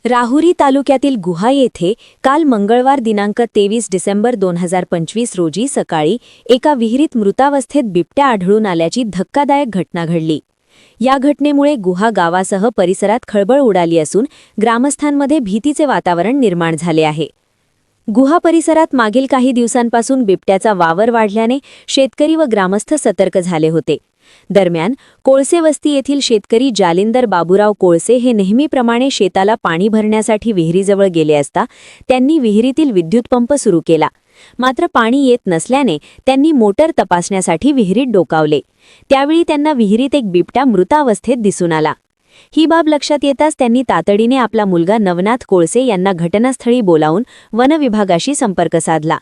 राहुरी तालुक्यातील गुहा येथे काल मंगळवार दिनांक 23 डिसेंबर 2025 रोजी सकाळी एका विहिरीत मृतावस्थेत बिबट्या आढळून आल्याची धक्कादायक घटना घडली। या घटनेमुळे गुहा गावासह परिसरात खळबळ उडाली असून ग्रामस्थांमध्ये भीतीचे वातावरण निर्माण झाले आहे। गुहा परिसरात मागील काही दिवसांपासून बिबट्याचा वावर वाढल्याने शेतकरी व ग्रामस्थ सतर्क झाले होते। दरम्यान कोळसे वस्ती येथील शेतकरी जालिंदर बाबूराव कोळसे हे नेहमीप्रमाणे शेताला पाणी भरण्यासाठी विहिरीजवळ गेले असता त्यांनी विहिरीतील विद्युत पंप सुरू केला। मात्र पाणी येत नसल्याने त्यांनी मोटर तपासण्यासाठी विहिरीत डोकावले। त्यावेळी त्यांना विहिरीत एक बिबट्या मृतावस्थेत दिसून आला। ही बाब लक्षात येताच त्यांनी तातडीने आपला मुलगा नवनाथ कोळसे यांना घटनास्थळी बोलावून वन विभागाशी संपर्क साधला।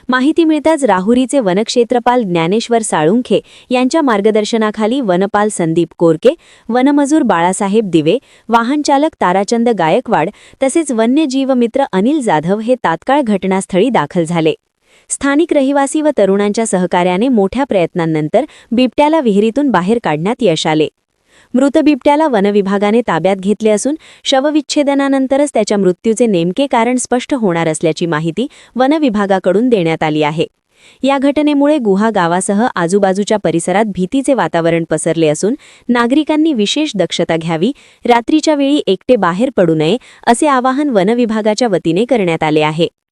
माहिती मिळताच राहुरीचे वनक्षेत्रपाल ज्ञानेश्वर साळुंखे यांच्या मार्गदर्शनाखाली वनपाल संदीप कोरके, वनमजूर बाळासाहेब दिवे, वाहनचालक ताराचंद गायकवाड तसेच वन्यजीव मित्र अनिल जाधव हे तात्काळ घटनास्थळी दाखल झाले। स्थानिक रहिवासी व तरुणांच्या सहकार्याने मोठ्या प्रयत्नांनंतर बिबट्याला विहिरीतून बाहेर काढण्यात यश आले। मृत बिबट्याला वनविभागाने ताब्यात घेतले असून शवविच्छेदनानंतरच त्याच्या मृत्यूचे नेमके कारण स्पष्ट होणार असल्याची माहिती वनविभागाकडून देण्यात आली आहे। या घटनेमुळे गुहा गावासह आजूबाजूच्या परिसरात भीतीचे वातावरण पसरले असून नागरिकांनी विशेष दक्षता घ्यावी, रात्रीच्या वेळी एकटे बाहेर पडू नये असे आवाहन वनविभागाच्या वतीने करण्यात आले आहे।